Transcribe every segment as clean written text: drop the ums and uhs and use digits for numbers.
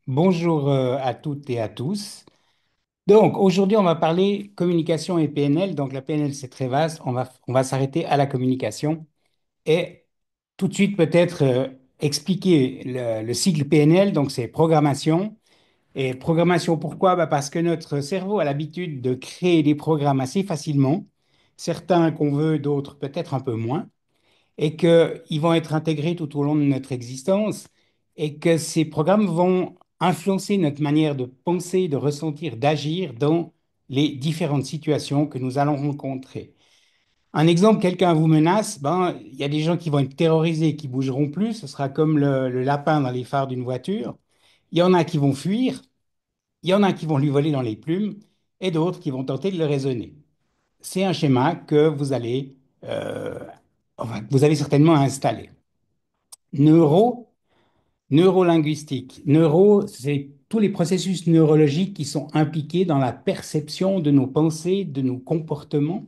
Bonjour à toutes et à tous. Donc aujourd'hui, on va parler communication et PNL. Donc la PNL, c'est très vaste. On va s'arrêter à la communication et tout de suite peut-être expliquer le cycle PNL. Donc c'est programmation. Et programmation, pourquoi? Parce que notre cerveau a l'habitude de créer des programmes assez facilement. Certains qu'on veut, d'autres peut-être un peu moins et qu'ils vont être intégrés tout au long de notre existence et que ces programmes vont influencer notre manière de penser, de ressentir, d'agir dans les différentes situations que nous allons rencontrer. Un exemple, quelqu'un vous menace, ben, il y a des gens qui vont être terrorisés, qui bougeront plus, ce sera comme le lapin dans les phares d'une voiture. Il y en a qui vont fuir, il y en a qui vont lui voler dans les plumes et d'autres qui vont tenter de le raisonner. C'est un schéma que euh, vous avez certainement installé. Neuro, neurolinguistique. Neuro, c'est tous les processus neurologiques qui sont impliqués dans la perception de nos pensées, de nos comportements.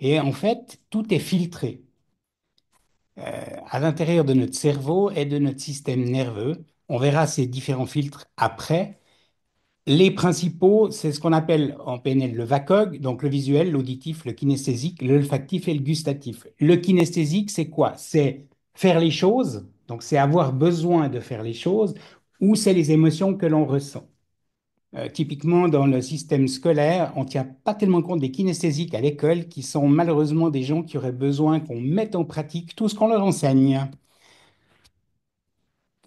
Et en fait, tout est filtré à l'intérieur de notre cerveau et de notre système nerveux. On verra ces différents filtres après. Les principaux, c'est ce qu'on appelle en PNL le VACOG, donc le visuel, l'auditif, le kinesthésique, l'olfactif et le gustatif. Le kinesthésique, c'est quoi? C'est faire les choses, donc c'est avoir besoin de faire les choses, ou c'est les émotions que l'on ressent. Typiquement, dans le système scolaire, on ne tient pas tellement compte des kinesthésiques à l'école, qui sont malheureusement des gens qui auraient besoin qu'on mette en pratique tout ce qu'on leur enseigne.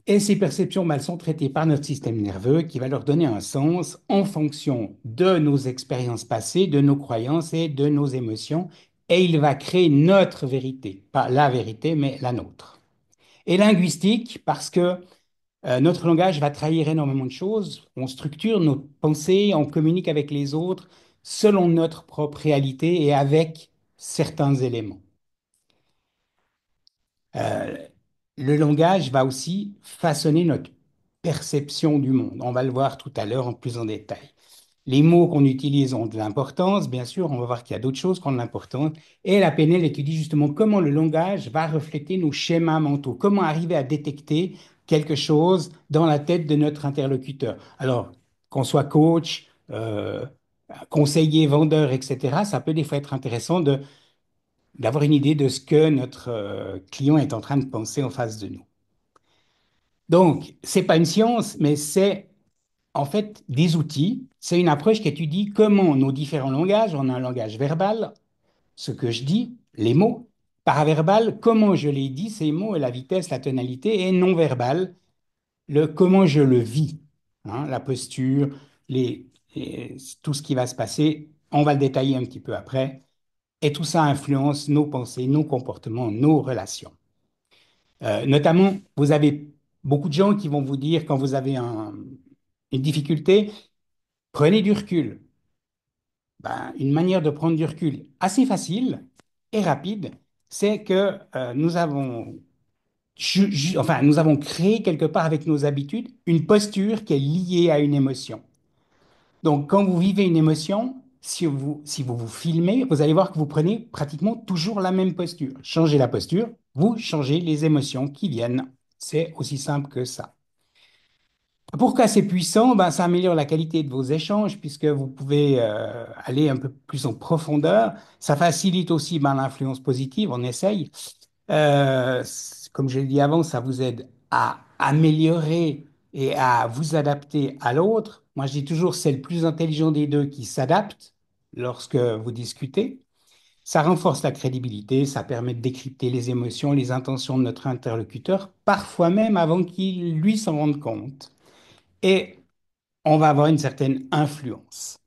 Et ces perceptions mal sont traitées par notre système nerveux qui va leur donner un sens en fonction de nos expériences passées, de nos croyances et de nos émotions. Et il va créer notre vérité, pas la vérité, mais la nôtre. Et linguistique, parce que notre langage va trahir énormément de choses. On structure nos pensées, on communique avec les autres selon notre propre réalité et avec certains éléments. Euh, le langage va aussi façonner notre perception du monde. On va le voir tout à l'heure en plus en détail. Les mots qu'on utilise ont de l'importance, bien sûr, on va voir qu'il y a d'autres choses qui ont de l'importance. Et la PNL étudie justement comment le langage va refléter nos schémas mentaux, comment arriver à détecter quelque chose dans la tête de notre interlocuteur. Alors, qu'on soit coach, conseiller, vendeur, etc., ça peut des fois être intéressant d'avoir une idée de ce que notre client est en train de penser en face de nous. Donc, c'est pas une science, mais c'est en fait des outils. C'est une approche qui étudie comment nos différents langages, on a un langage verbal, ce que je dis, les mots, paraverbal, comment je les dis, ces mots, et la vitesse, la tonalité, et non verbal, le comment je le vis, hein, la posture, les, tout ce qui va se passer. On va le détailler un petit peu après. Et tout ça influence nos pensées, nos comportements, nos relations. Notamment, vous avez beaucoup de gens qui vont vous dire quand vous avez une difficulté, prenez du recul. Ben, une manière de prendre du recul assez facile et rapide, c'est que nous avons créé quelque part avec nos habitudes une posture qui est liée à une émotion. Donc, quand vous vivez une émotion, si vous vous filmez, vous allez voir que vous prenez pratiquement toujours la même posture. Changez la posture, vous changez les émotions qui viennent. C'est aussi simple que ça. Pourquoi c'est puissant? Ben, ça améliore la qualité de vos échanges puisque vous pouvez aller un peu plus en profondeur. Ça facilite aussi ben, l'influence positive, on essaye. Comme je l'ai dit avant, ça vous aide à améliorer et à vous adapter à l'autre. Moi, je dis toujours, c'est le plus intelligent des deux qui s'adapte lorsque vous discutez. Ça renforce la crédibilité, ça permet de décrypter les émotions, les intentions de notre interlocuteur, parfois même avant qu'il lui s'en rende compte. Et on va avoir une certaine influence.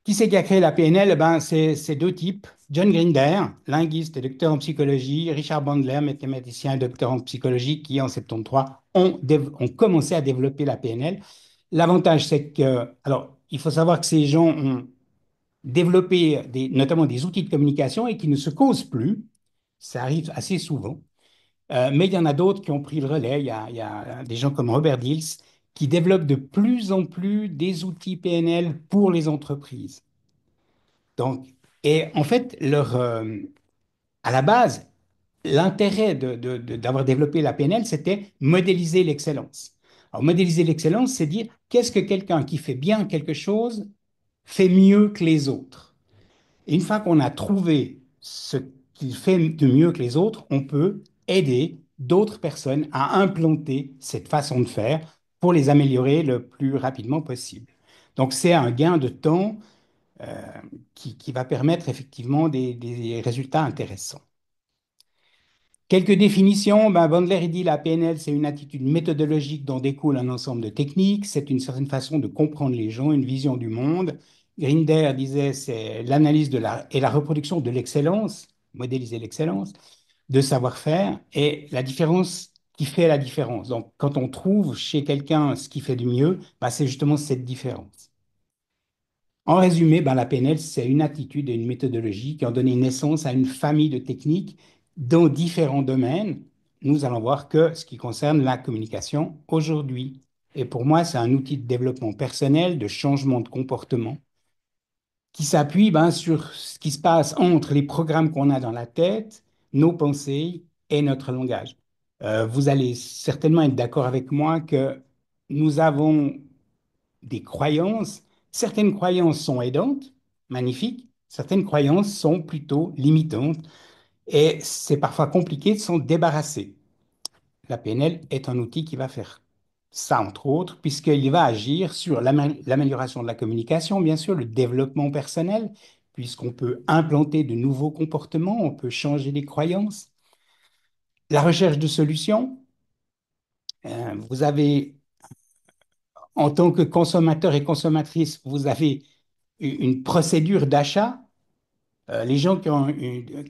Qui c'est qui a créé la PNL? Ben, c'est deux types. John Grinder, linguiste et docteur en psychologie, Richard Bandler, mathématicien et docteur en psychologie, qui en 73 ont commencé à développer la PNL. L'avantage, c'est que, alors, il faut savoir que ces gens ont développé notamment des outils de communication et qui ne se causent plus. Ça arrive assez souvent. Mais il y en a d'autres qui ont pris le relais. Il y a des gens comme Robert Dills qui développent de plus en plus des outils PNL pour les entreprises. Donc, et en fait, à la base, l'intérêt d'avoir développé la PNL, c'était modéliser l'excellence. Alors, modéliser l'excellence, c'est dire qu'est-ce que quelqu'un qui fait bien quelque chose fait mieux que les autres. Et une fois qu'on a trouvé ce qu'il fait de mieux que les autres, on peut aider d'autres personnes à implanter cette façon de faire pour les améliorer le plus rapidement possible. Donc, c'est un gain de temps euh, qui va permettre effectivement des résultats intéressants. Quelques définitions. Ben, Bandler il dit la PNL, c'est une attitude méthodologique dont découle un ensemble de techniques. C'est une certaine façon de comprendre les gens, une vision du monde. Grinder disait c'est l'analyse et la reproduction de l'excellence, modéliser l'excellence, de savoir-faire et la différence qui fait la différence. Donc, quand on trouve chez quelqu'un ce qui fait du mieux, ben, c'est justement cette différence. En résumé, ben, la PNL, c'est une attitude et une méthodologie qui ont donné naissance à une famille de techniques dans différents domaines. Nous allons voir que ce qui concerne la communication aujourd'hui. Et pour moi, c'est un outil de développement personnel, de changement de comportement, qui s'appuie ben, sur ce qui se passe entre les programmes qu'on a dans la tête, nos pensées et notre langage. Vous allez certainement être d'accord avec moi que nous avons des croyances. Certaines croyances sont aidantes, magnifiques. Certaines croyances sont plutôt limitantes et c'est parfois compliqué de s'en débarrasser. La PNL est un outil qui va faire ça, entre autres, puisqu'il va agir sur l'amélioration de la communication, bien sûr, le développement personnel, puisqu'on peut implanter de nouveaux comportements, on peut changer les croyances. La recherche de solutions. Vous avez, en tant que consommateur et consommatrice, vous avez une procédure d'achat. Les gens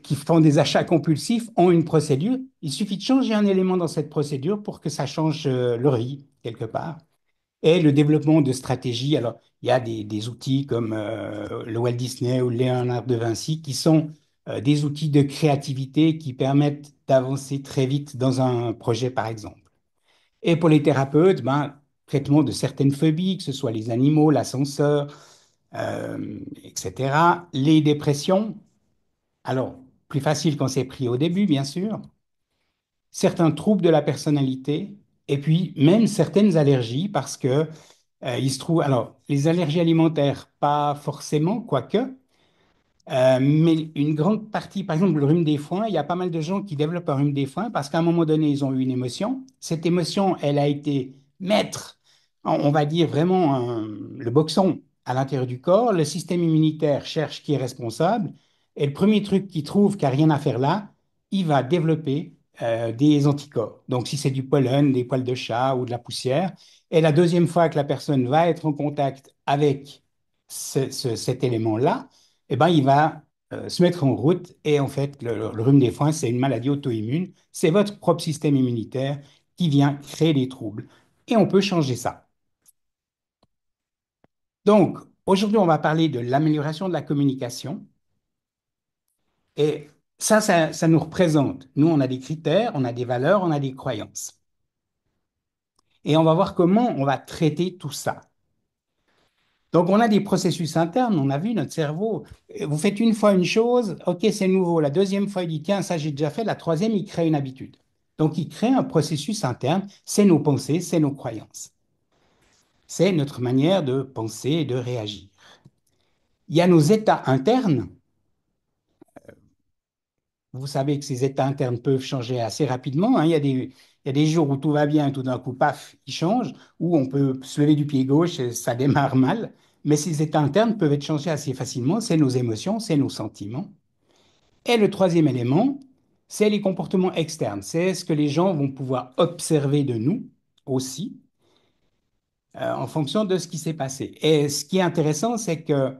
qui font des achats compulsifs ont une procédure. Il suffit de changer un élément dans cette procédure pour que ça change leur vie, quelque part. Et le développement de stratégies. Alors, il y a des outils comme le Walt Disney ou Léonard de Vinci qui sont des outils de créativité qui permettent d'avancer très vite dans un projet, par exemple. Et pour les thérapeutes, ben, traitement de certaines phobies, que ce soit les animaux, l'ascenseur, etc. Les dépressions, alors plus facile quand c'est pris au début, bien sûr. Certains troubles de la personnalité, et puis même certaines allergies, parce que il se trouve, alors les allergies alimentaires, pas forcément, quoique, mais une grande partie, par exemple, le rhume des foins, il y a pas mal de gens qui développent un rhume des foins parce qu'à un moment donné, ils ont eu une émotion. Cette émotion, elle a été maître, on va dire vraiment le boxon à l'intérieur du corps. Le système immunitaire cherche qui est responsable. Et le premier truc qu'il trouve qui n'a rien à faire là, il va développer des anticorps. Donc, si c'est du pollen, des poils de chat ou de la poussière. Et la deuxième fois que la personne va être en contact avec cet élément-là, eh ben, il va se mettre en route. Et en fait, le rhume des foins, c'est une maladie auto-immune. C'est votre propre système immunitaire qui vient créer des troubles. Et on peut changer ça. Donc, aujourd'hui, on va parler de l'amélioration de la communication. Et ça nous représente. Nous, on a des critères, on a des valeurs, on a des croyances. Et on va voir comment on va traiter tout ça. Donc, on a des processus internes, on a vu notre cerveau. Vous faites une fois une chose, ok, c'est nouveau. La deuxième fois, il dit, tiens, ça j'ai déjà fait. La troisième, il crée une habitude. Donc, il crée un processus interne, c'est nos pensées, c'est nos croyances. C'est notre manière de penser et de réagir. Il y a nos états internes. Vous savez que ces états internes peuvent changer assez rapidement, hein. Il y a des jours où tout va bien, tout d'un coup, paf, il change, ou on peut se lever du pied gauche et ça démarre mal. Mais ces états internes peuvent être changés assez facilement. C'est nos émotions, c'est nos sentiments. Et le troisième élément, c'est les comportements externes. C'est ce que les gens vont pouvoir observer de nous aussi, en fonction de ce qui s'est passé. Et ce qui est intéressant, c'est que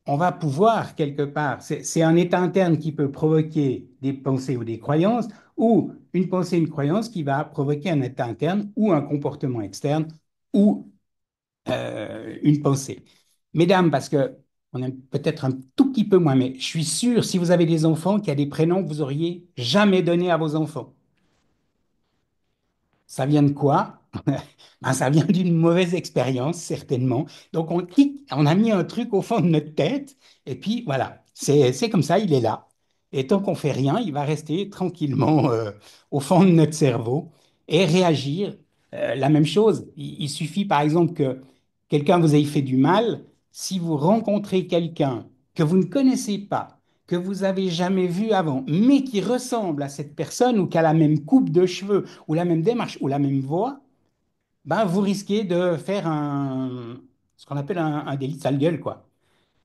on va pouvoir quelque part, c'est un état interne qui peut provoquer des pensées ou des croyances, ou une pensée, une croyance qui va provoquer un état interne ou un comportement externe ou une pensée. Mesdames, parce que on aime peut-être un tout petit peu moins, mais je suis sûr, si vous avez des enfants, qu'il y a des prénoms que vous auriez jamais donnés à vos enfants. Ça vient de quoi? Ben, ça vient d'une mauvaise expérience, certainement. Donc, on a mis un truc au fond de notre tête, et puis voilà, c'est comme ça, il est là. Et tant qu'on fait rien, il va rester tranquillement au fond de notre cerveau et réagir. La même chose, il suffit par exemple que quelqu'un vous ait fait du mal. Si vous rencontrez quelqu'un que vous ne connaissez pas, que vous avez jamais vu avant, mais qui ressemble à cette personne ou qui a la même coupe de cheveux ou la même démarche ou la même voix, ben vous risquez de faire ce qu'on appelle un délit de sale gueule, quoi.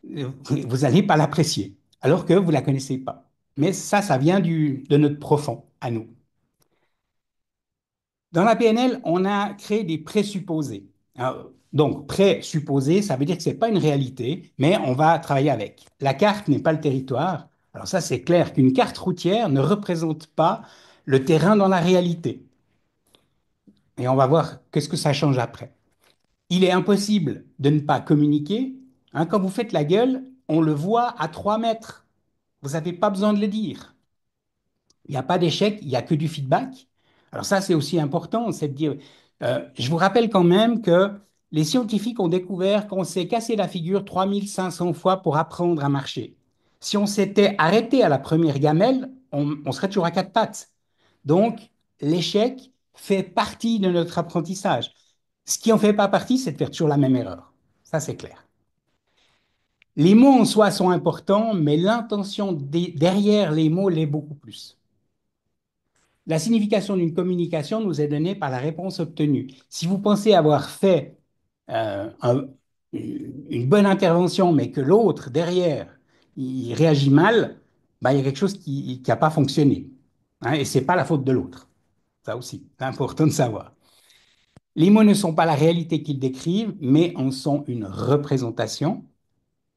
Vous n'allez pas l'apprécier, alors que vous la connaissez pas. Mais ça vient de notre profond à nous. Dans la PNL, on a créé des présupposés. Alors, donc, présupposé, ça veut dire que ce n'est pas une réalité, mais on va travailler avec. La carte n'est pas le territoire. Alors ça, c'est clair qu'une carte routière ne représente pas le terrain dans la réalité. Et on va voir qu'est-ce que ça change après. Il est impossible de ne pas communiquer. Hein, quand vous faites la gueule, on le voit à 3 mètres. Vous n'avez pas besoin de le dire. Il n'y a pas d'échec, il n'y a que du feedback. Alors ça, c'est aussi important, c'est de dire, je vous rappelle quand même que les scientifiques ont découvert qu'on s'est cassé la figure 3500 fois pour apprendre à marcher. Si on s'était arrêté à la première gamelle, on serait toujours à quatre pattes. Donc, l'échec fait partie de notre apprentissage. Ce qui en fait pas partie, c'est de faire toujours la même erreur. Ça, c'est clair. Les mots en soi sont importants, mais l'intention derrière les mots l'est beaucoup plus. La signification d'une communication nous est donnée par la réponse obtenue. Si vous pensez avoir fait euh, un- une bonne intervention, mais que l'autre, derrière, il réagit mal, ben, il y a quelque chose qui n'a pas fonctionné. Hein, et ce n'est pas la faute de l'autre. Ça aussi, c'est important de savoir. Les mots ne sont pas la réalité qu'ils décrivent, mais en sont une représentation.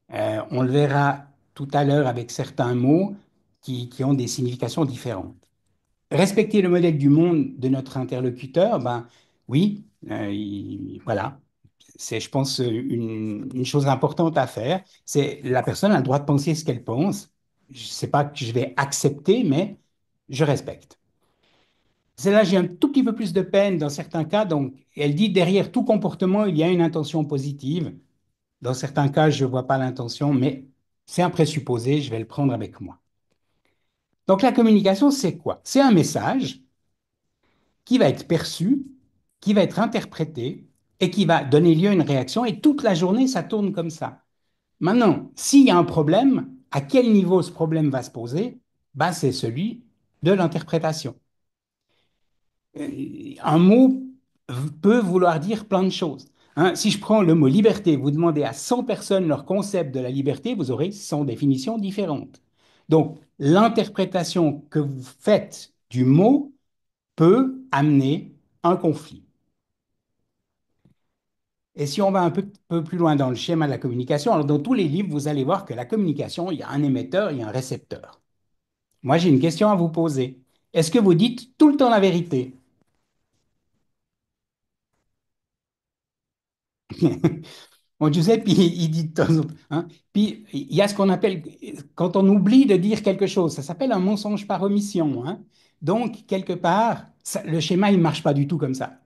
On le verra tout à l'heure avec certains mots qui ont des significations différentes. Respecter le modèle du monde de notre interlocuteur, ben oui, voilà, c'est, je pense, une chose importante à faire. C'est la personne a le droit de penser ce qu'elle pense. Je sais pas que je vais accepter, mais je respecte. C'est là j'ai un tout petit peu plus de peine dans certains cas. Donc, elle dit derrière tout comportement, il y a une intention positive. Dans certains cas, je ne vois pas l'intention, mais c'est un présupposé, je vais le prendre avec moi. Donc, la communication, c'est quoi? C'est un message qui va être perçu, qui va être interprété et qui va donner lieu à une réaction. Et toute la journée, ça tourne comme ça. Maintenant, s'il y a un problème, à quel niveau ce problème va se poser? Ben, c'est celui de l'interprétation. Un mot peut vouloir dire plein de choses. Hein, si je prends le mot liberté, vous demandez à 100 personnes leur concept de la liberté, vous aurez 100 définitions différentes. Donc, l'interprétation que vous faites du mot peut amener un conflit. Et si on va un peu plus loin dans le schéma de la communication, alors dans tous les livres, vous allez voir que la communication, il y a un émetteur, il y a un récepteur. Moi, j'ai une question à vous poser. Est-ce que vous dites tout le temps la vérité? Bon, Giuseppe, il dit de temps en temps, hein. Puis, il y a ce qu'on appelle, quand on oublie de dire quelque chose, ça s'appelle un mensonge par omission, hein. Donc, quelque part, le schéma, il ne marche pas du tout comme ça.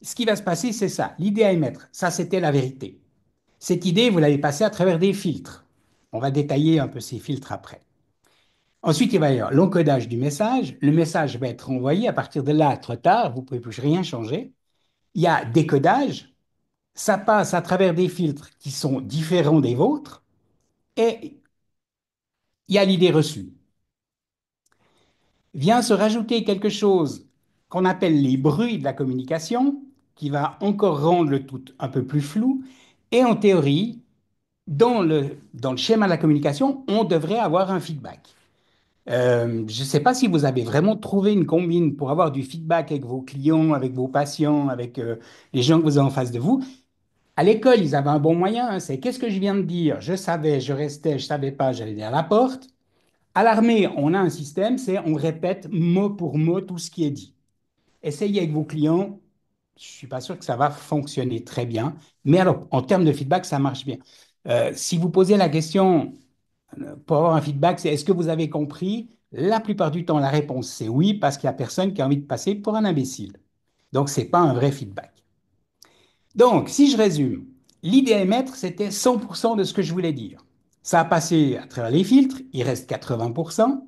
Ce qui va se passer, c'est ça. L'idée à émettre, ça, c'était la vérité. Cette idée, vous l'avez passée à travers des filtres. On va détailler un peu ces filtres après. Ensuite, il va y avoir l'encodage du message. Le message va être envoyé. À partir de là, trop tard, vous ne pouvez plus rien changer. Il y a décodage. Ça passe à travers des filtres qui sont différents des vôtres. Et il y a l'idée reçue. Vient se rajouter quelque chose qu'on appelle les bruits de la communication, qui va encore rendre le tout un peu plus flou. Et en théorie, dans le schéma de la communication, on devrait avoir un feedback. Je ne sais pas si vous avez vraiment trouvé une combine pour avoir du feedback avec vos clients, avec vos patients, avec les gens que vous avez en face de vous. À l'école, ils avaient un bon moyen, hein, c'est qu'est-ce que je viens de dire? Je savais, je restais, je savais pas, j'allais dire la porte. À l'armée, on a un système, c'est on répète mot pour mot tout ce qui est dit. Essayez avec vos clients, je suis pas sûr que ça va fonctionner très bien, mais alors en termes de feedback, ça marche bien. Si vous posez la question pour avoir un feedback, c'est est-ce que vous avez compris? La plupart du temps, la réponse c'est oui, parce qu'il n'y a personne qui a envie de passer pour un imbécile. Donc, ce n'est pas un vrai feedback. Donc, si je résume, l'idée à émettre, c'était 100% de ce que je voulais dire. Ça a passé à travers les filtres, il reste 80%.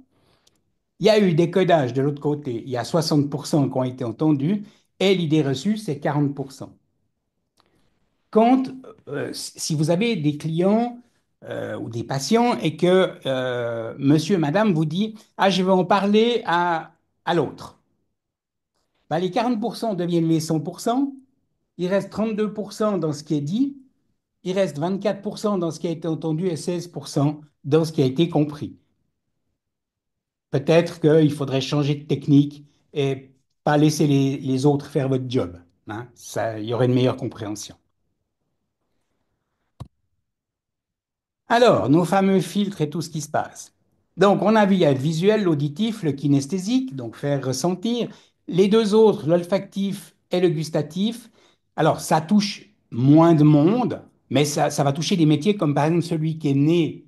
Il y a eu des codages de l'autre côté, il y a 60% qui ont été entendus. et l'idée reçue, c'est 40%. Quand, si vous avez des clients ou des patients et que monsieur, madame vous dit, ah, je vais en parler à l'autre, ben, les 40% deviennent les 100%, il reste 32% dans ce qui est dit, il reste 24% dans ce qui a été entendu et 16% dans ce qui a été compris. Peut-être qu'il faudrait changer de technique et pas laisser les autres faire votre job, hein. Ça, il y aurait une meilleure compréhension. Alors, nos fameux filtres et tout ce qui se passe. Donc, on a vu, il y a le visuel, l'auditif, le kinesthésique, donc faire ressentir. Les deux autres, l'olfactif et le gustatif. Alors, ça touche moins de monde, mais ça va toucher des métiers comme par exemple celui qui est né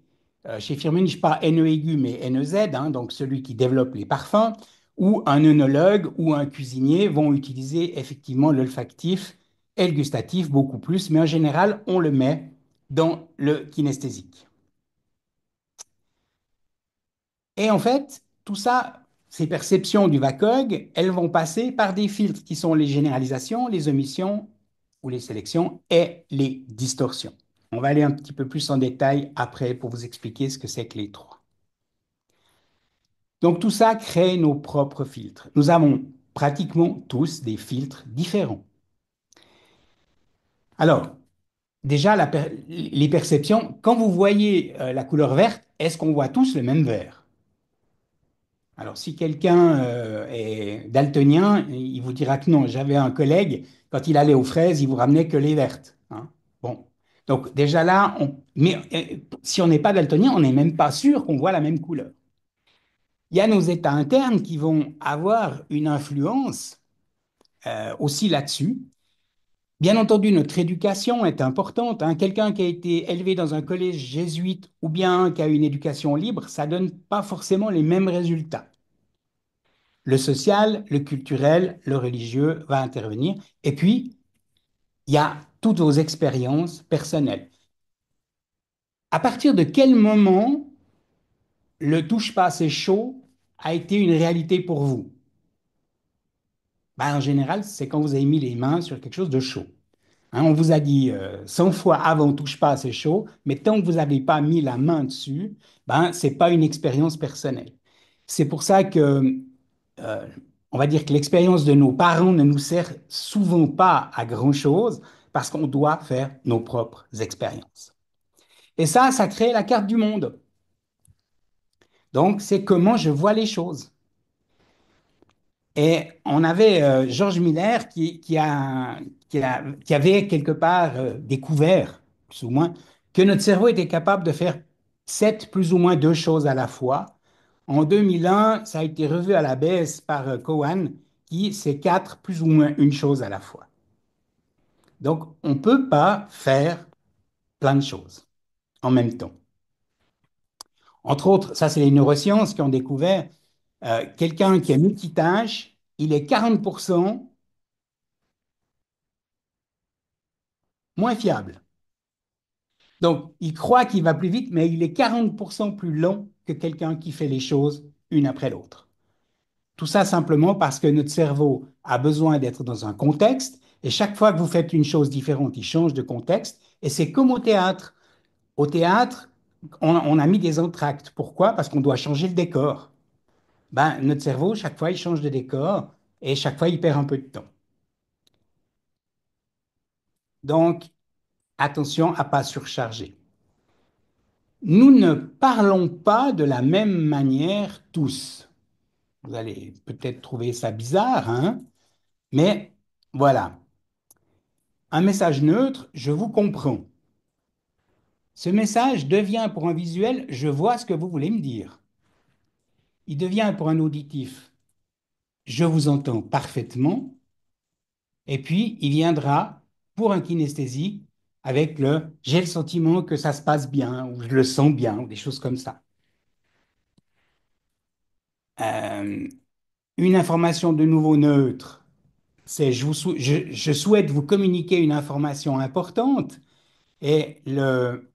chez Firmenich, pas NE aigu, mais NEZ, hein, donc celui qui développe les parfums, ou un œnologue ou un cuisinier vont utiliser effectivement l'olfactif et le gustatif beaucoup plus, mais en général, on le met dans le kinesthésique. Et en fait, tout ça, ces perceptions du VACOG, elles vont passer par des filtres qui sont les généralisations, les omissions ou les sélections et les distorsions. On va aller un petit peu plus en détail après pour vous expliquer ce que c'est que les trois. Donc tout ça crée nos propres filtres. Nous avons pratiquement tous des filtres différents. Alors, déjà, les perceptions, quand vous voyez la couleur verte, est-ce qu'on voit tous le même vert? Alors, si quelqu'un est daltonien, il vous dira que non. J'avais un collègue, quand il allait aux fraises, il vous ramenait que les vertes, hein. Bon. Donc, déjà là, mais si on n'est pas daltonien, on n'est même pas sûr qu'on voit la même couleur. Il y a nos états internes qui vont avoir une influence aussi là-dessus. Bien entendu, notre éducation est importante, hein. Quelqu'un qui a été élevé dans un collège jésuite ou bien qui a une éducation libre, ça donne pas forcément les mêmes résultats. Le social, le culturel, le religieux va intervenir. Et puis, il y a toutes vos expériences personnelles. À partir de quel moment le touche pas assez chaud a été une réalité pour vous? Ben, en général, c'est quand vous avez mis les mains sur quelque chose de chaud. Hein, on vous a dit 100 fois avant, touche pas assez chaud, mais tant que vous n'avez pas mis la main dessus, ben, c'est pas une expérience personnelle. C'est pour ça que euh, on va dire que l'expérience de nos parents ne nous sert souvent pas à grand-chose parce qu'on doit faire nos propres expériences. Et ça crée la carte du monde. Donc, c'est comment je vois les choses. Et on avait Georges Miller qui avait quelque part découvert, plus ou moins, que notre cerveau était capable de faire sept, plus ou moins deux choses à la fois. En 2001, ça a été revu à la baisse par Cohen, qui c'est quatre, plus ou moins une chose à la fois. Donc, on ne peut pas faire plein de choses en même temps. Entre autres, ça, c'est les neurosciences qui ont découvert quelqu'un qui est multitâche, il est 40% moins fiable. Donc, il croit qu'il va plus vite, mais il est 40% plus long que quelqu'un qui fait les choses une après l'autre. Tout ça simplement parce que notre cerveau a besoin d'être dans un contexte et chaque fois que vous faites une chose différente, il change de contexte. Et c'est comme au théâtre. Au théâtre, on a mis des entr'actes. Pourquoi? Parce qu'on doit changer le décor. Ben, notre cerveau, chaque fois, il change de décor et chaque fois, il perd un peu de temps. Donc, attention à ne pas surcharger. Nous ne parlons pas de la même manière tous. Vous allez peut-être trouver ça bizarre, hein? Mais voilà. Un message neutre, je vous comprends. Ce message devient pour un visuel, je vois ce que vous voulez me dire. Il devient pour un auditif, je vous entends parfaitement. Et puis, il viendra pour un kinesthésique avec le j'ai le sentiment que ça se passe bien, ou je le sens bien, ou des choses comme ça. Euh, une information de nouveau neutre, c'est je souhaite vous communiquer une information importante. Et le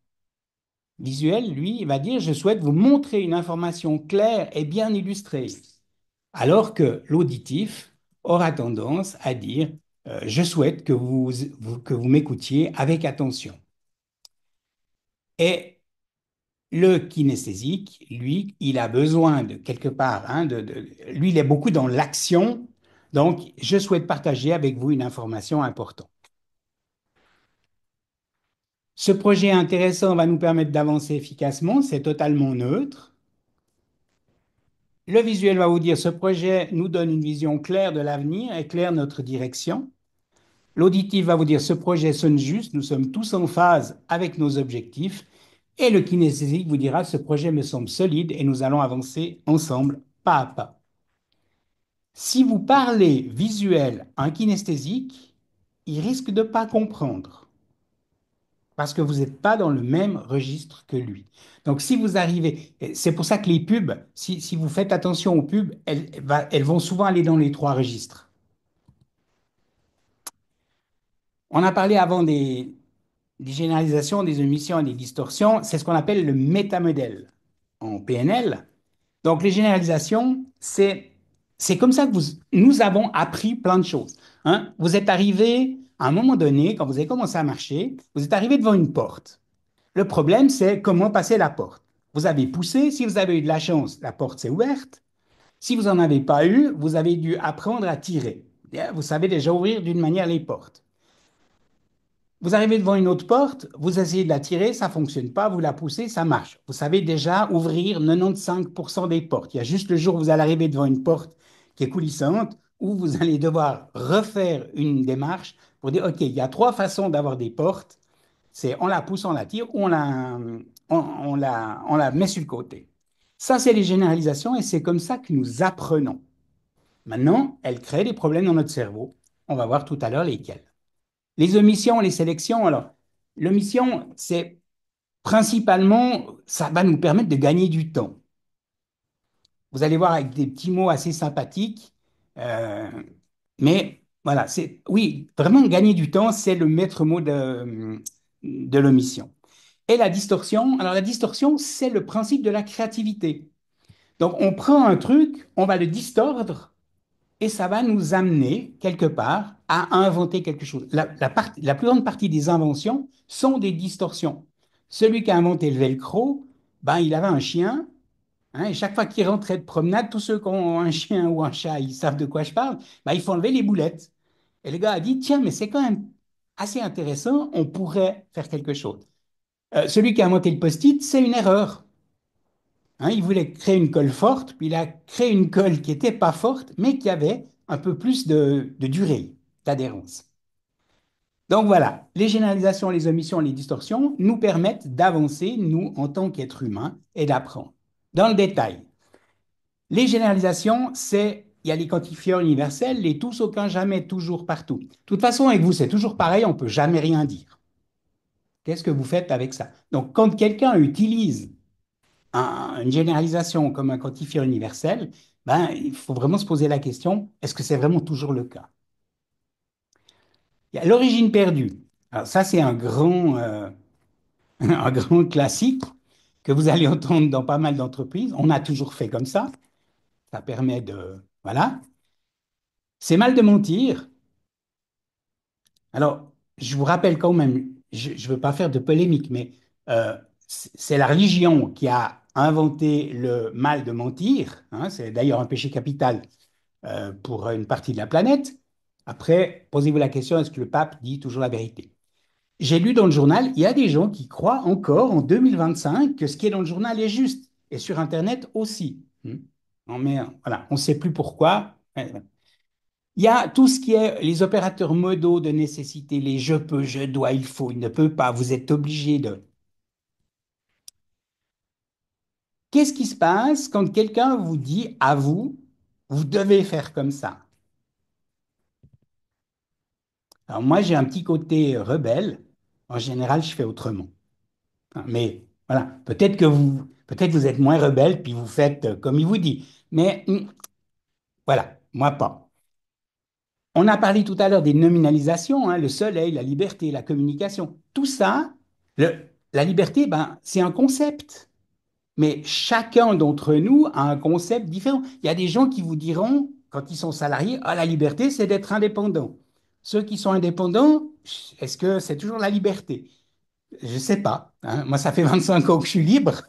visuel, lui, il va dire je souhaite vous montrer une information claire et bien illustrée. Alors que l'auditif, aura tendance à dire je souhaite que que vous m'écoutiez avec attention. Et le kinesthésique, lui, il a besoin de quelque part, hein, lui, il est beaucoup dans l'action. Donc, je souhaite partager avec vous une information importante. Ce projet intéressant va nous permettre d'avancer efficacement, c'est totalement neutre. Le visuel va vous dire ce projet nous donne une vision claire de l'avenir, éclaire notre direction. L'auditif va vous dire ce projet sonne juste, nous sommes tous en phase avec nos objectifs. Et le kinesthésique vous dira ce projet me semble solide et nous allons avancer ensemble, pas à pas. Si vous parlez visuel à un kinesthésique, il risque de ne pas comprendre parce que vous n'êtes pas dans le même registre que lui. Donc, si vous arrivez, et c'est pour ça que les pubs, si vous faites attention aux pubs, elles vont souvent aller dans les trois registres. On a parlé avant des généralisations, des omissions et des distorsions. C'est ce qu'on appelle le métamodèle en PNL. Donc, les généralisations, c'est comme ça que nous avons appris plein de choses. Hein. Vous êtes arrivé à un moment donné, quand vous avez commencé à marcher, vous êtes arrivé devant une porte. Le problème, c'est comment passer la porte. Vous avez poussé, si vous avez eu de la chance, la porte s'est ouverte. Si vous n'en avez pas eu, vous avez dû apprendre à tirer. Vous savez déjà ouvrir d'une manière les portes. Vous arrivez devant une autre porte, vous essayez de la tirer, ça ne fonctionne pas, vous la poussez, ça marche. Vous savez déjà ouvrir 95% des portes. Il y a juste le jour où vous allez arriver devant une porte qui est coulissante, où vous allez devoir refaire une démarche pour dire, OK, il y a trois façons d'avoir des portes. C'est on la pousse, on la tire ou on la met sur le côté. Ça, c'est les généralisations et c'est comme ça que nous apprenons. Maintenant, elles créent des problèmes dans notre cerveau. On va voir tout à l'heure lesquels. Les omissions, les sélections, alors, l'omission, c'est principalement, ça va nous permettre de gagner du temps. Vous allez voir avec des petits mots assez sympathiques, euh, mais voilà, c'est, oui, vraiment gagner du temps, c'est le maître mot de l'omission. Et la distorsion, alors la distorsion, c'est le principe de la créativité. Donc, on prend un truc, on va le distordre et ça va nous amener quelque part à inventer quelque chose. La plus grande partie des inventions sont des distorsions. Celui qui a inventé le velcro, ben, il avait un chien, hein, et chaque fois qu'il rentrait de promenade, tous ceux qui ont un chien ou un chat, ils savent de quoi je parle, ben, il faut enlever les boulettes. Et le gars a dit, tiens, mais c'est quand même assez intéressant, on pourrait faire quelque chose. Celui qui a inventé le post-it, c'est une erreur. Hein, il voulait créer une colle forte, puis il a créé une colle qui n'était pas forte, mais qui avait un peu plus de durée, d'adhérence. Donc voilà, les généralisations, les omissions, les distorsions nous permettent d'avancer, nous, en tant qu'êtres humains, et d'apprendre. Dans le détail, les généralisations, il y a les quantifieurs universels, les tous, aucun, jamais, toujours, partout. De toute façon, avec vous, c'est toujours pareil, on ne peut jamais rien dire. Qu'est-ce que vous faites avec ça? Donc, quand quelqu'un utilise une généralisation comme un quantifieur universel, ben, il faut vraiment se poser la question, est-ce que c'est vraiment toujours le cas? Il y a l'origine perdue. Alors ça, c'est un grand classique que vous allez entendre dans pas mal d'entreprises. On a toujours fait comme ça. Ça permet de... Voilà. C'est mal de mentir. Alors, je vous rappelle quand même, je ne veux pas faire de polémique, mais c'est la religion qui a inventé le mal de mentir. Hein. C'est d'ailleurs un péché capital pour une partie de la planète. Après, posez-vous la question, est-ce que le pape dit toujours la vérité? J'ai lu dans le journal, il y a des gens qui croient encore en 2025 que ce qui est dans le journal est juste, et sur Internet aussi. Non, mais voilà, on ne sait plus pourquoi. Il y a tout ce qui est les opérateurs modaux de nécessité, les je peux, je dois, il faut, il ne peut pas, vous êtes obligé de. Qu'est-ce qui se passe quand quelqu'un vous dit à vous, vous devez faire comme ça? Alors moi, j'ai un petit côté rebelle. En général, je fais autrement. Hein, mais voilà, peut-être vous êtes moins rebelle puis vous faites comme il vous dit. Mais voilà, moi pas. On a parlé tout à l'heure des nominalisations, hein, le soleil, la liberté, la communication. Tout ça, la liberté, ben, c'est un concept. Mais chacun d'entre nous a un concept différent. Il y a des gens qui vous diront, quand ils sont salariés, ah, la liberté, c'est d'être indépendant. Ceux qui sont indépendants, est-ce que c'est toujours la liberté? Je ne sais pas, hein. Moi, ça fait 25 ans que je suis libre.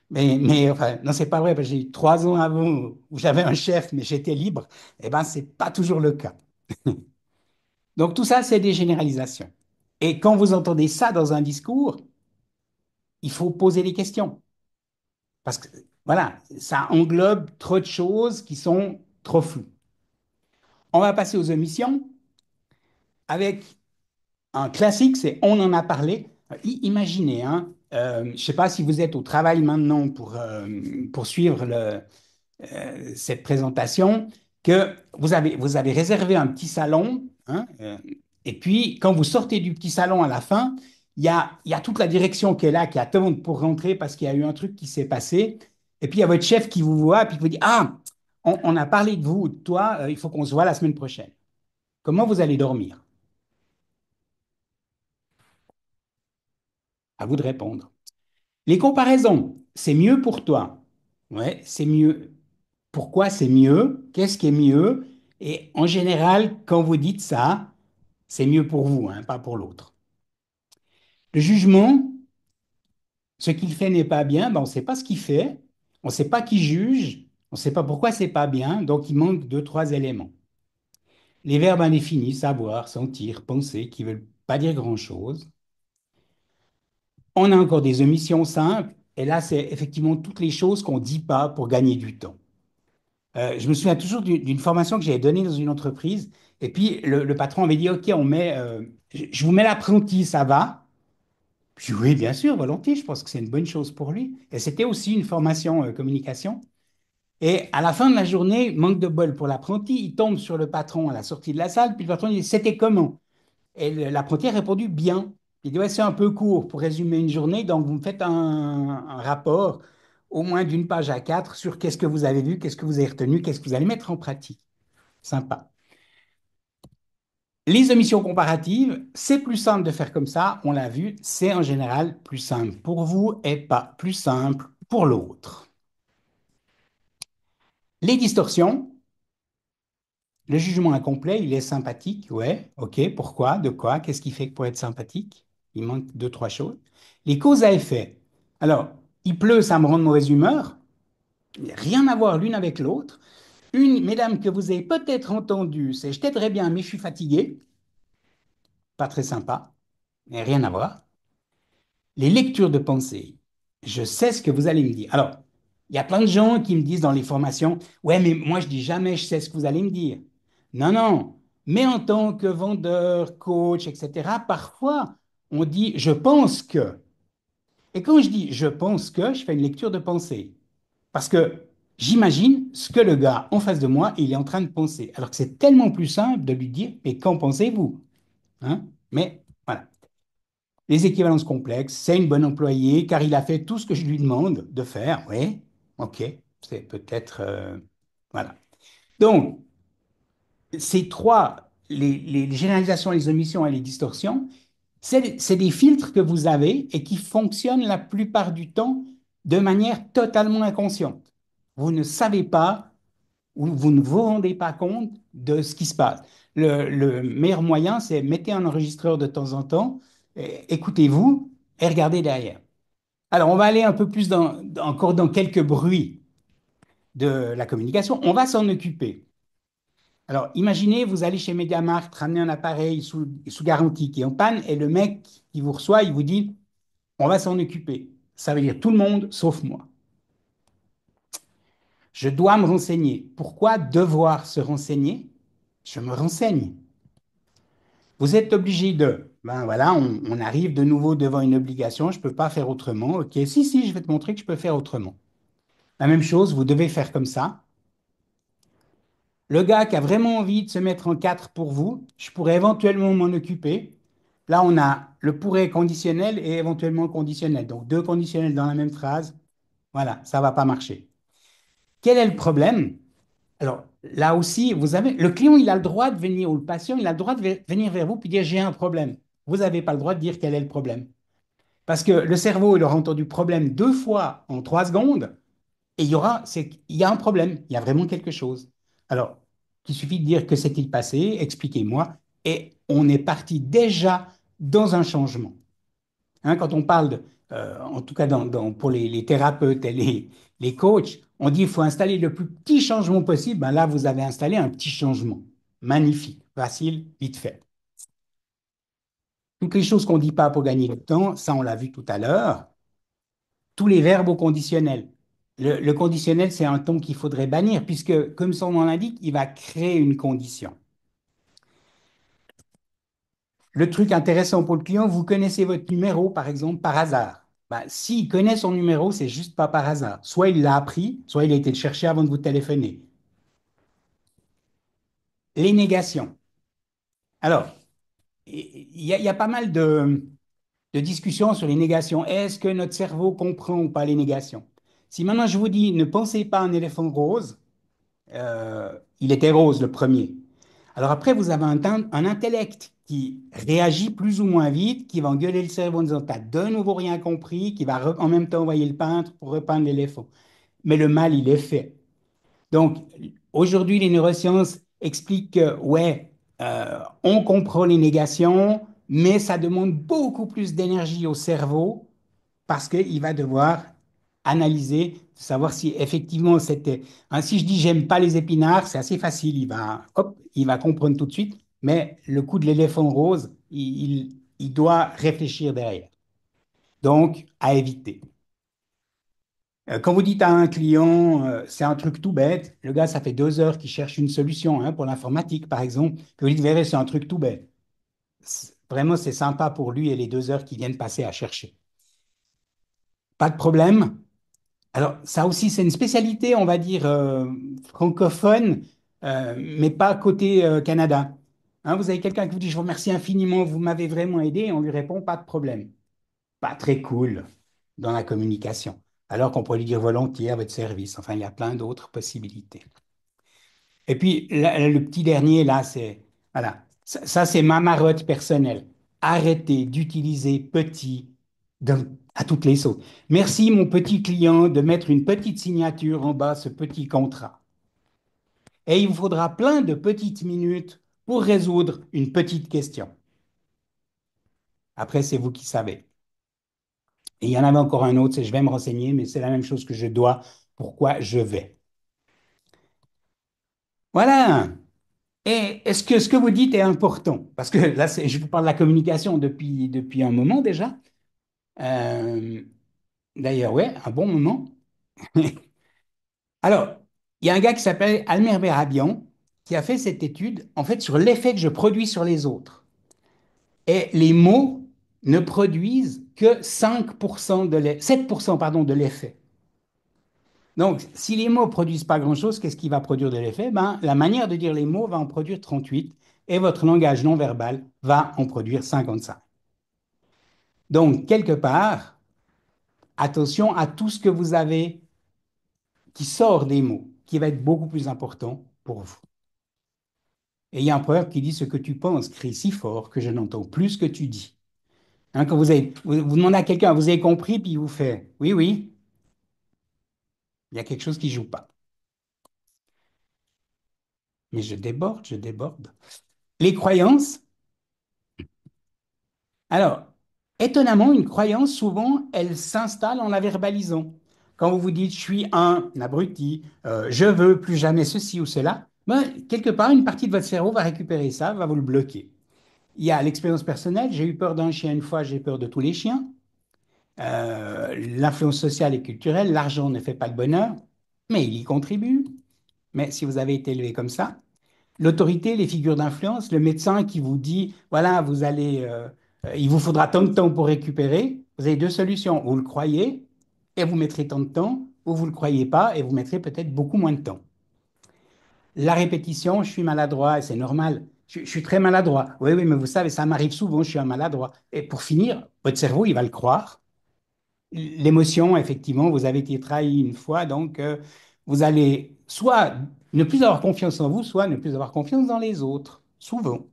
Mais enfin, non, c'est pas vrai, parce que j'ai eu 3 ans avant où j'avais un chef, mais j'étais libre. Eh ben, c'est pas toujours le cas. Donc, tout ça, c'est des généralisations. Et quand vous entendez ça dans un discours, il faut poser des questions. Parce que, voilà, ça englobe trop de choses qui sont trop floues. On va passer aux omissions avec un classique, c'est on en a parlé. Imaginez, hein, je ne sais pas si vous êtes au travail maintenant pour suivre cette présentation, que vous avez réservé un petit salon, hein, et puis quand vous sortez du petit salon à la fin, il y a toute la direction qui est là, qui attend pour rentrer parce qu'il y a eu un truc qui s'est passé. Et puis il y a votre chef qui vous voit, et puis qui vous dit, ah, on a parlé de vous, de toi, il faut qu'on se voit la semaine prochaine. Comment vous allez dormir? À vous de répondre. Les comparaisons, c'est mieux pour toi. Ouais, c'est mieux. Pourquoi c'est mieux? Qu'est-ce qui est mieux? Et en général, quand vous dites ça, c'est mieux pour vous, hein, pas pour l'autre. Le jugement, ce qu'il fait n'est pas bien, ben on ne sait pas ce qu'il fait, on ne sait pas qui juge, on ne sait pas pourquoi c'est pas bien, donc il manque deux, trois éléments. Les verbes indéfinis, savoir, sentir, penser, qui ne veulent pas dire grand-chose. On a encore des omissions simples, et là, c'est effectivement toutes les choses qu'on ne dit pas pour gagner du temps. Je me souviens toujours d'une formation que j'avais donnée dans une entreprise. Et puis, le patron avait dit, OK, je vous mets l'apprenti, ça va? Je dis, oui, bien sûr, volontiers, je pense que c'est une bonne chose pour lui. Et c'était aussi une formation communication. Et à la fin de la journée, manque de bol pour l'apprenti, il tombe sur le patron à la sortie de la salle, puis le patron dit, c'était comment? Et l'apprenti a répondu, bien. Il dit, ouais, c'est un peu court pour résumer une journée, donc vous me faites un rapport, au moins d'une page à quatre, sur qu'est-ce que vous avez vu, qu'est-ce que vous avez retenu, qu'est-ce que vous allez mettre en pratique. Sympa. Les omissions comparatives, c'est plus simple de faire comme ça, on l'a vu, c'est en général plus simple pour vous et pas plus simple pour l'autre. Les distorsions, le jugement incomplet, il est sympathique, ouais, ok, pourquoi, de quoi, qu'est-ce qui fait que pour être sympathique? Il manque deux, trois choses. Les causes à effet. Alors, il pleut, ça me rend de mauvaise humeur, rien à voir l'une avec l'autre. Une, mesdames, que vous avez peut-être entendue, c'est je t'aiderais bien, mais je suis fatigué, pas très sympa, mais rien à voir. Les lectures de pensée. Je sais ce que vous allez me dire. Alors, il y a plein de gens qui me disent dans les formations, ouais, mais moi je dis jamais je sais ce que vous allez me dire. Non, non. Mais en tant que vendeur, coach, etc., parfois on dit je pense que. Et quand je dis je pense que, je fais une lecture de pensée. Parce que j'imagine ce que le gars en face de moi, il est en train de penser. Alors que c'est tellement plus simple de lui dire, mais qu'en pensez-vous? Hein? Mais voilà. Les équivalences complexes, c'est une bonne employée car il a fait tout ce que je lui demande de faire. Oui, ok, c'est peut-être. Voilà. Donc, ces trois, les généralisations, les omissions et les distorsions, c'est des filtres que vous avez et qui fonctionnent la plupart du temps de manière totalement inconsciente. Vous ne savez pas ou vous ne vous rendez pas compte de ce qui se passe. Le meilleur moyen, c'est mettez un enregistreur de temps en temps, écoutez-vous et regardez derrière. Alors, on va aller un peu plus encore dans quelques bruits de la communication. On va s'en occuper. Alors, imaginez, vous allez chez MediaMarkt ramener un appareil sous garantie qui est en panne et le mec qui vous reçoit, il vous dit, on va s'en occuper. Ça veut dire tout le monde sauf moi. Je dois me renseigner. Pourquoi devoir se renseigner? Je me renseigne. Vous êtes obligé de. Ben voilà, on arrive de nouveau devant une obligation, je ne peux pas faire autrement. Ok, si, si, je vais te montrer que je peux faire autrement. La même chose, vous devez faire comme ça. Le gars qui a vraiment envie de se mettre en quatre pour vous, je pourrais éventuellement m'en occuper. Là, on a le pourrait conditionnel et éventuellement conditionnel. Donc, deux conditionnels dans la même phrase. Voilà, ça ne va pas marcher. Quel est le problème? Alors, là aussi, vous avez, le client, il a le droit de venir, ou le patient, il a le droit de venir vers vous puis dire, j'ai un problème. Vous n'avez pas le droit de dire quel est le problème. Parce que le cerveau, il aura entendu problème deux fois en 3 secondes, et il y a un problème, il y a vraiment quelque chose. Alors, qu'il suffit de dire que s'est-il passé, expliquez-moi, et on est parti déjà dans un changement. Hein, quand on parle, en tout cas pour les thérapeutes et les coachs, on dit qu'il faut installer le plus petit changement possible. Ben là, vous avez installé un petit changement. Magnifique, facile, vite fait. Toutes les choses qu'on ne dit pas pour gagner du temps, ça on l'a vu tout à l'heure, tous les verbes au conditionnel. Le conditionnel, c'est un ton qu'il faudrait bannir, puisque, comme son nom l'indique, il va créer une condition. Le truc intéressant pour le client, vous connaissez votre numéro, par exemple, par hasard. Ben, s'il connaît son numéro, c'est juste pas par hasard. Soit il l'a appris, soit il a été le chercher avant de vous téléphoner. Les négations. Alors, il y a pas mal de discussions sur les négations. Est-ce que notre cerveau comprend ou pas les négations? Si maintenant je vous dis, ne pensez pas à un éléphant rose, il était rose le premier. Alors après, vous avez un intellect qui réagit plus ou moins vite, qui va engueuler le cerveau en disant, t'as de nouveau rien compris, qui va en même temps envoyer le peintre pour repeindre l'éléphant. Mais le mal, il est fait. Donc, aujourd'hui, les neurosciences expliquent que, ouais, on comprend les négations, mais ça demande beaucoup plus d'énergie au cerveau parce qu'il va devoir analyser, savoir si effectivement c'était. Hein, si je dis j'aime pas les épinards, c'est assez facile, hop, il va comprendre tout de suite, mais le coup de l'éléphant rose, il doit réfléchir derrière. Donc, à éviter. Quand vous dites à un client, c'est un truc tout bête, le gars, ça fait 2 heures qu'il cherche une solution hein, pour l'informatique, par exemple, que vous dites, verrez, c'est un truc tout bête. Vraiment, c'est sympa pour lui et les 2 heures qu'il vient de passer à chercher. Pas de problème. Alors, ça aussi, c'est une spécialité, on va dire, francophone, mais pas côté Canada. Hein, vous avez quelqu'un qui vous dit, je vous remercie infiniment, vous m'avez vraiment aidé, et on lui répond, pas de problème. Pas très cool dans la communication. Alors qu'on pourrait lui dire volontiers à votre service. Enfin, il y a plein d'autres possibilités. Et puis, le petit dernier, là, c'est, voilà, ça, c'est ma marotte personnelle. Arrêtez d'utiliser petit à toutes les sauces. Merci, mon petit client, de mettre une petite signature en bas, ce petit contrat. Et il vous faudra plein de petites minutes pour résoudre une petite question. Après, c'est vous qui savez. Et il y en avait encore un autre, c'est je vais me renseigner, mais c'est la même chose que je dois, pourquoi je vais. Voilà. Et est-ce que ce que vous dites est important? Parce que là, je vous parle de la communication depuis un moment déjà. Euh, D'ailleurs, ouais, un bon moment. Alors, il y a un gars qui s'appelle Almer Berabian qui a fait cette étude, en fait, sur l'effet que je produis sur les autres. Et les mots ne produisent que 7% pardon, de l'effet. Donc, si les mots produisent pas grand-chose, qu'est-ce qui va produire de l'effet? Ben, la manière de dire les mots va en produire 38 et votre langage non verbal va en produire 55. Donc, quelque part, attention à tout ce que vous avez qui sort des mots, qui va être beaucoup plus important pour vous. Et il y a un proverbe qui dit ce que tu penses crie si fort que je n'entends plus ce que tu dis. Hein, quand vous demandez à quelqu'un, vous avez compris, puis il vous fait oui, oui, il y a quelque chose qui joue pas. Mais je déborde, je déborde. Les croyances, alors, étonnamment, une croyance, souvent, elle s'installe en la verbalisant. Quand vous vous dites je suis un abruti, je veux plus jamais ceci ou cela, ben, quelque part, une partie de votre cerveau va récupérer ça, va vous le bloquer. Il y a l'expérience personnelle, j'ai eu peur d'un chien une fois, j'ai peur de tous les chiens. L'influence sociale et culturelle, l'argent ne fait pas le bonheur, mais il y contribue. Mais si vous avez été élevé comme ça, l'autorité, les figures d'influence, le médecin qui vous dit, voilà, il vous faudra tant de temps pour récupérer, vous avez deux solutions. Vous le croyez et vous mettrez tant de temps, ou vous ne le croyez pas et vous mettrez peut-être beaucoup moins de temps. La répétition, je suis maladroit et c'est normal. Je suis très maladroit. Oui, oui, mais vous savez, ça m'arrive souvent, je suis un maladroit. Et pour finir, votre cerveau, il va le croire. L'émotion, effectivement, vous avez été trahi une fois, donc vous allez soit ne plus avoir confiance en vous, soit ne plus avoir confiance dans les autres, souvent.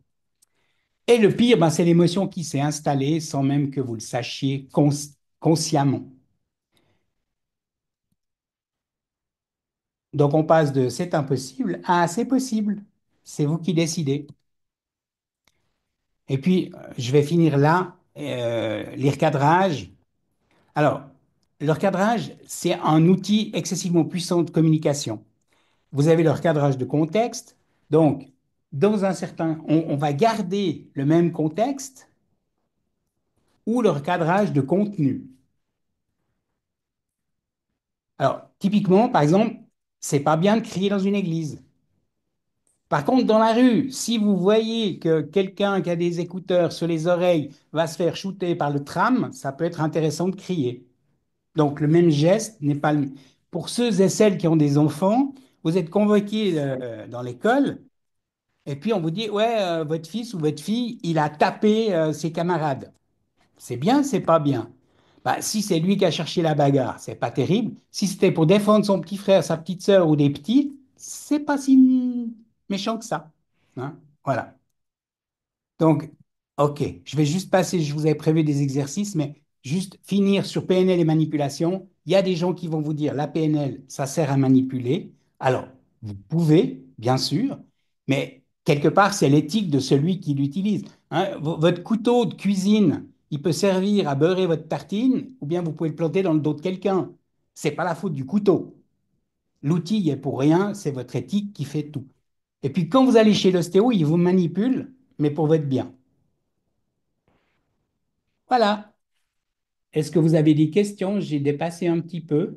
Et le pire, ben, c'est l'émotion qui s'est installée sans même que vous le sachiez consciemment. Donc on passe de c'est impossible à c'est possible. C'est vous qui décidez. Et puis, je vais finir là, les recadrages. Alors, le recadrage, c'est un outil excessivement puissant de communication. Vous avez le recadrage de contexte. Donc, dans un certain, on va garder le même contexte ou le recadrage de contenu. Alors, typiquement, par exemple, c'est pas bien de crier dans une église. Par contre, dans la rue, si vous voyez que quelqu'un qui a des écouteurs sur les oreilles va se faire shooter par le tram, ça peut être intéressant de crier. Donc, le même geste n'est pas le... Pour ceux et celles qui ont des enfants, vous êtes convoqués dans l'école et puis on vous dit, ouais, votre fils ou votre fille, il a tapé ses camarades. C'est bien, c'est pas bien. Bah, si c'est lui qui a cherché la bagarre, c'est pas terrible. Si c'était pour défendre son petit frère, sa petite sœur ou des petits, c'est pas si méchant que ça. Hein. Voilà. Donc, OK, je vais juste passer, je vous avais prévu des exercices, mais juste finir sur PNL et manipulation. Il y a des gens qui vont vous dire, la PNL, ça sert à manipuler. Alors, vous pouvez, bien sûr, mais quelque part, c'est l'éthique de celui qui l'utilise. Hein, votre couteau de cuisine, il peut servir à beurrer votre tartine, ou bien vous pouvez le planter dans le dos de quelqu'un. C'est pas la faute du couteau. L'outil il est pour rien, c'est votre éthique qui fait tout. Et puis, quand vous allez chez l'ostéo, il vous manipule, mais pour votre bien. Voilà. Est-ce que vous avez des questions? J'ai dépassé un petit peu.